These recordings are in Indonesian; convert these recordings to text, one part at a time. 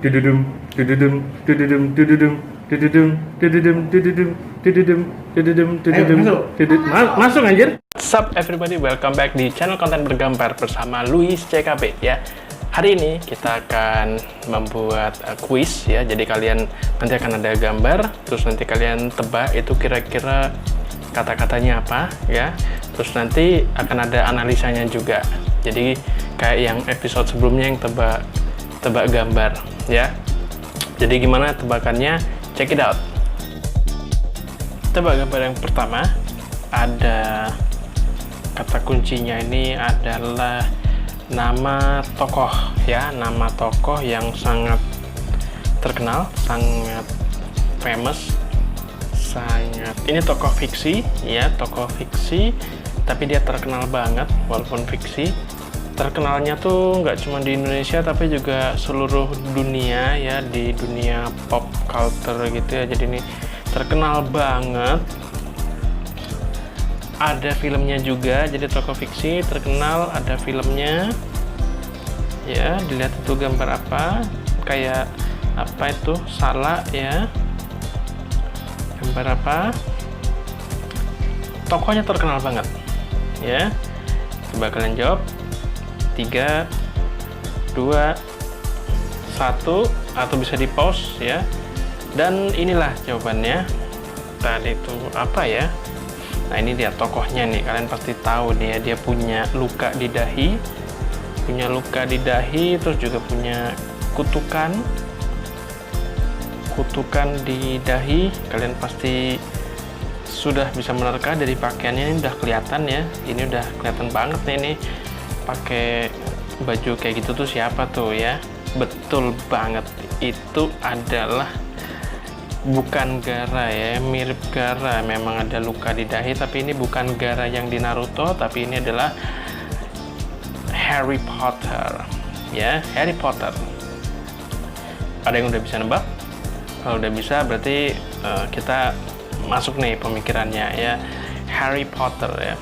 Dududum, dududum, dududum, dududum, dududum, dududum, dududum, dududum, dududum, dududum, masuk anjir. What's up everybody, welcome back di channel konten bergambar bersama Luis CKB ya. Hari ini kita akan membuat kuis ya. Jadi kalian nanti akan ada gambar, terus nanti kalian tebak itu kira-kira kata-katanya apa ya. Terus nanti akan ada analisanya juga. Jadi kayak yang episode sebelumnya yang tebak gambar ya. Jadi gimana tebakannya? Check it out. Tebak gambar yang pertama, ada kata kuncinya ini adalah nama tokoh ya, nama tokoh yang sangat terkenal, sangat famous, sangat, ini tokoh fiksi ya, tokoh fiksi tapi dia terkenal banget walaupun fiksi. Terkenalnya tuh nggak cuma di Indonesia tapi juga seluruh dunia ya, di dunia pop culture gitu ya. Jadi ini terkenal banget. Ada filmnya juga, jadi tokoh fiksi terkenal, ada filmnya ya. Dilihat itu gambar apa, kayak apa itu, salah ya, gambar apa, tokohnya terkenal banget ya. Coba kalian jawab. 3, 2, 1, atau bisa di pause ya. Dan inilah jawabannya. Tadi itu apa ya? Nah ini dia tokohnya nih, kalian pasti tahu nih ya, dia punya luka di dahi, terus juga punya kutukan di dahi. Kalian pasti sudah bisa menerka dari pakaiannya, ini udah kelihatan ya, ini udah kelihatan banget nih, ini pakai baju kayak gitu tuh siapa tuh ya. Betul banget, itu adalah bukan Gaara ya, mirip Gaara, memang ada luka di dahi, tapi ini bukan Gaara yang di Naruto, tapi ini adalah Harry Potter ya, Harry Potter. Ada yang udah bisa nebak? Kalau udah bisa berarti kita masuk nih pemikirannya ya, Harry Potter ya.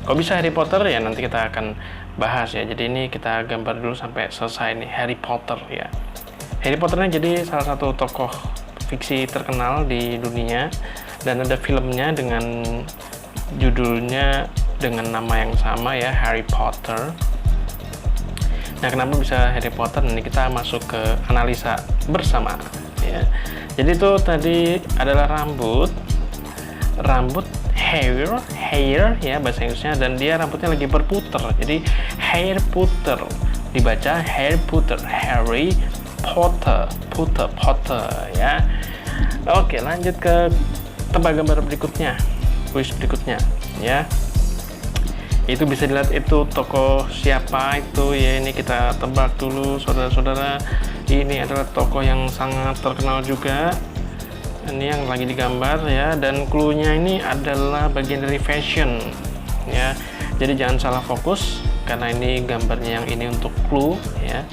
Kok bisa Harry Potter ya, nanti kita akan bahas ya. Jadi ini kita gambar dulu sampai selesai nih, Harry Potter ya. Harry Potter ini jadi salah satu tokoh fiksi terkenal di dunia, dan ada filmnya dengan judulnya dengan nama yang sama ya, Harry Potter. Nah kenapa bisa Harry Potter? Ini kita masuk ke analisa bersama ya. Jadi itu tadi adalah rambut hair ya bahasa Inggrisnya, dan dia rambutnya lagi berputar, jadi hair puter, dibaca hair puter, Harry Potter ya. Oke, lanjut ke tebak gambar berikutnya, kuis berikutnya ya. Itu bisa dilihat itu tokoh siapa itu ya. Ini kita tebak dulu saudara-saudara. Ini adalah tokoh yang sangat terkenal juga, ini yang lagi digambar ya. Dan clue-nya ini adalah bagian dari fashion ya. Jadi jangan salah fokus karena ini gambarnya yang ini untuk clue ya.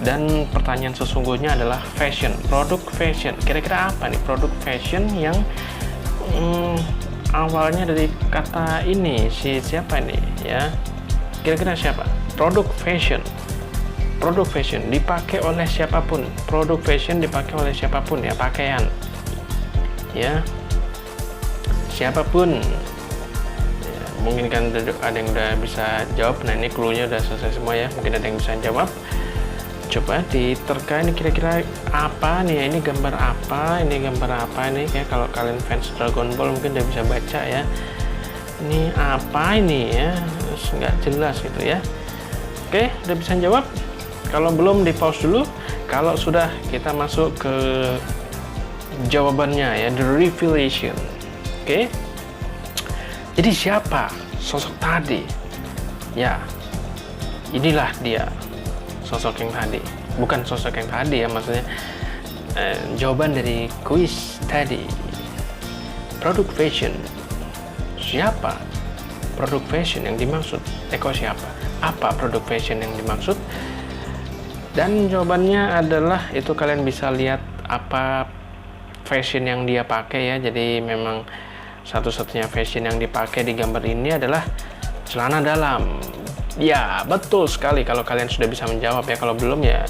Dan pertanyaan sesungguhnya adalah fashion, produk fashion. Kira-kira apa nih produk fashion yang awalnya dari kata ini, siapa nih ya? Kira-kira siapa? Produk fashion dipakai oleh siapapun. Produk fashion dipakai oleh siapapun ya, pakaian ya, siapapun ya. Mungkin kan ada yang udah bisa jawab. Nah ini clue-nya udah selesai semua ya, mungkin ada yang bisa jawab. Coba diterka, ini kira-kira apa nih ya, ini gambar apa, ini kayak kalau kalian fans Dragon Ball mungkin udah bisa baca ya, ini apa ini ya, nggak jelas gitu ya. Oke, udah bisa jawab? Kalau belum di pause dulu, kalau sudah kita masuk ke jawabannya ya, the revelation. Oke, jadi siapa sosok tadi ya? Inilah dia sosok yang tadi, bukan sosok yang tadi ya, maksudnya jawaban dari kuis tadi. Produk fashion, siapa produk fashion yang dimaksud? Kok siapa? Apa produk fashion yang dimaksud? Dan jawabannya adalah itu, kalian bisa lihat apa fashion yang dia pakai ya. Jadi memang satu-satunya fashion yang dipakai di gambar ini adalah celana dalam. Ya, betul sekali kalau kalian sudah bisa menjawab ya. Kalau belum ya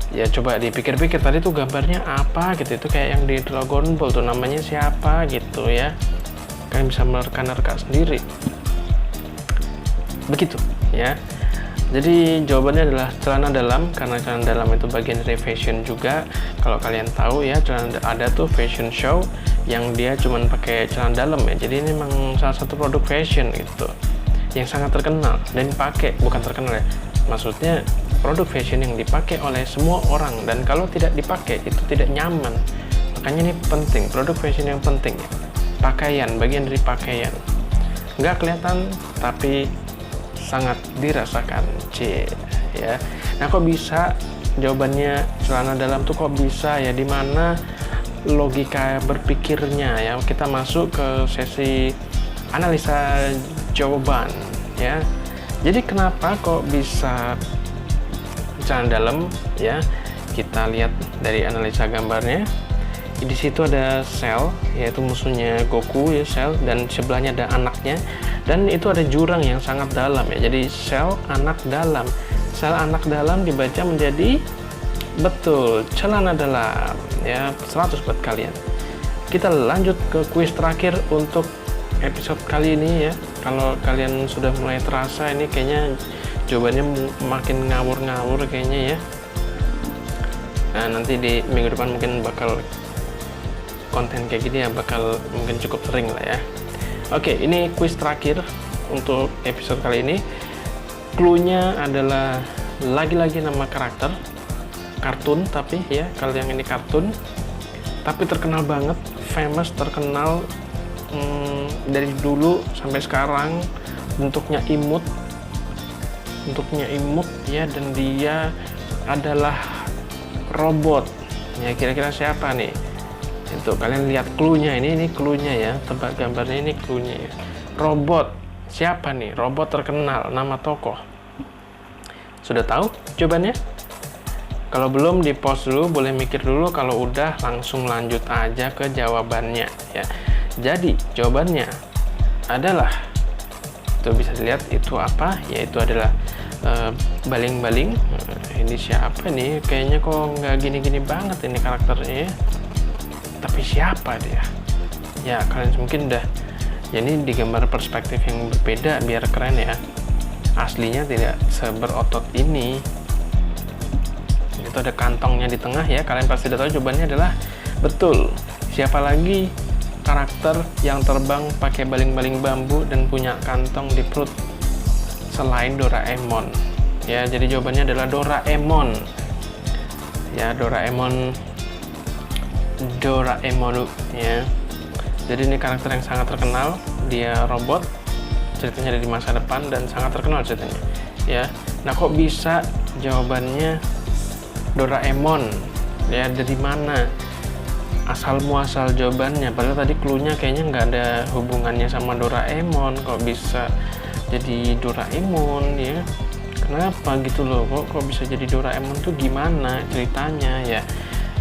Ya coba dipikir-pikir, tadi tuh gambarnya apa gitu, itu kayak yang di Dragon Ball tuh namanya siapa gitu ya. Kalian bisa menerka-nerka sendiri. Begitu ya. Jadi jawabannya adalah celana dalam, karena celana dalam itu bagian dari fashion juga. Kalau kalian tahu ya, ada tuh fashion show yang dia cuman pakai celana dalam ya. Jadi ini memang salah satu produk fashion gitu yang sangat terkenal dan dipakai, bukan terkenal ya, maksudnya produk fashion yang dipakai oleh semua orang, dan kalau tidak dipakai itu tidak nyaman. Makanya ini penting, produk fashion yang penting ya. Pakaian, bagian dari pakaian nggak kelihatan tapi sangat dirasakan, ya. Nah, kok bisa jawabannya celana dalam tuh kok bisa ya, dimana logika berpikirnya ya. Kita masuk ke sesi analisa jawaban ya. Jadi kenapa kok bisa celana dalam ya? Kita lihat dari analisa gambarnya. Di situ ada Cell, yaitu musuhnya Goku ya, Cell, dan sebelahnya ada anaknya, dan itu ada jurang yang sangat dalam ya. Jadi Cell anak dalam, Cell anak dalam dibaca menjadi betul celana dalam ya. 100 buat kalian. Kita lanjut ke kuis terakhir untuk episode kali ini ya. Kalau kalian sudah mulai terasa ini kayaknya jawabannya makin ngawur-ngawur kayaknya ya. Nah, nanti di minggu depan mungkin bakal konten kayak gini ya, bakal mungkin cukup sering lah ya. Oke, ini kuis terakhir untuk episode kali ini. Cluenya adalah lagi-lagi nama karakter kartun, tapi ya, kalau yang ini kartun tapi terkenal banget, famous, terkenal dari dulu sampai sekarang. Bentuknya imut ya, dan dia adalah robot ya. Kira-kira siapa nih? Itu kalian lihat cluenya, ini cluenya ya, tebak gambarnya, ini cluenya ya. Robot siapa nih? Robot terkenal, nama tokoh. Sudah tahu jawabannya? Kalau belum, di pause dulu, boleh mikir dulu. Kalau udah, langsung lanjut aja ke jawabannya ya. Jadi jawabannya adalah, itu bisa dilihat itu apa? Yaitu adalah baling-baling. Ini siapa nih? Kayaknya kok nggak gini-gini banget ini karakternya ya. Tapi siapa dia? Ya, kalian mungkin udah, ya ini digambar perspektif yang berbeda biar keren ya. Aslinya tidak seberotot ini. Itu ada kantongnya di tengah ya. Kalian pasti udah tahu jawabannya adalah betul. Siapa lagi karakter yang terbang pakai baling-baling bambu dan punya kantong di perut selain Doraemon? Ya, jadi jawabannya adalah Doraemon. Ya, Doraemon ya. Jadi ini karakter yang sangat terkenal, dia robot, ceritanya dari masa depan dan sangat terkenal ceritanya ya. Nah, kok bisa jawabannya Doraemon ya? Dari mana asal muasal jawabannya? Padahal tadi cluenya kayaknya nggak ada hubungannya sama Doraemon. Kok bisa jadi Doraemon ya? Kenapa gitu loh? Kok bisa jadi Doraemon tuh gimana ceritanya ya?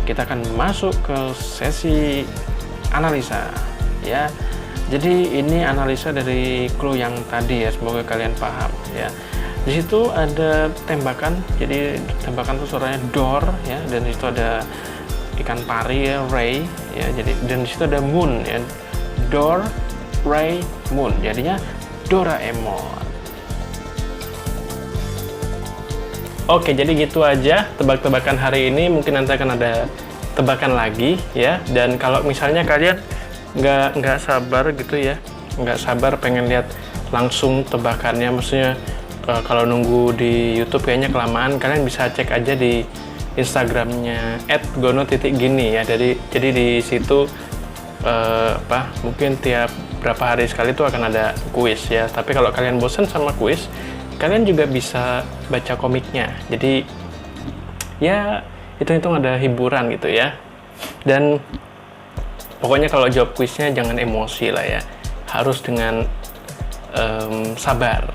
Kita akan masuk ke sesi analisa ya. Jadi ini analisa dari clue yang tadi ya, semoga kalian paham ya. Di situ ada tembakan, jadi tembakan itu suaranya door ya, dan di situ ada ikan pari ya, ray ya. Jadi dan di situ ada moon ya, door, ray, moon. Jadinya Doraemon. Oke, jadi gitu aja tebak-tebakan hari ini. Mungkin nanti akan ada tebakan lagi ya. Dan kalau misalnya kalian nggak sabar gitu ya, nggak sabar pengen lihat langsung tebakannya, maksudnya kalau nunggu di YouTube kayaknya kelamaan, kalian bisa cek aja di Instagramnya @gono_gini ya. Jadi di situ mungkin tiap berapa hari sekali tuh akan ada kuis ya. Tapi kalau kalian bosan sama kuis, kalian juga bisa baca komiknya. Jadi ya hitung-hitung ada hiburan gitu ya. Dan pokoknya kalau jawab kuisnya jangan emosi lah ya. Harus dengan sabar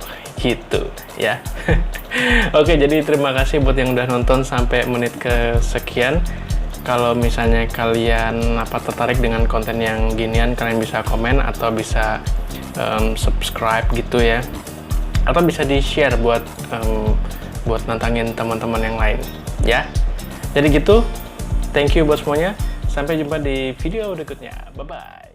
gitu ya. Oke, jadi terima kasih buat yang udah nonton sampai menit kesekian. Kalau misalnya kalian tertarik dengan konten yang ginian, kalian bisa komen atau bisa subscribe gitu ya. Atau bisa di-share buat nantangin teman-teman yang lain ya. Jadi gitu, thank you buat semuanya. Sampai jumpa di video berikutnya. Bye-bye.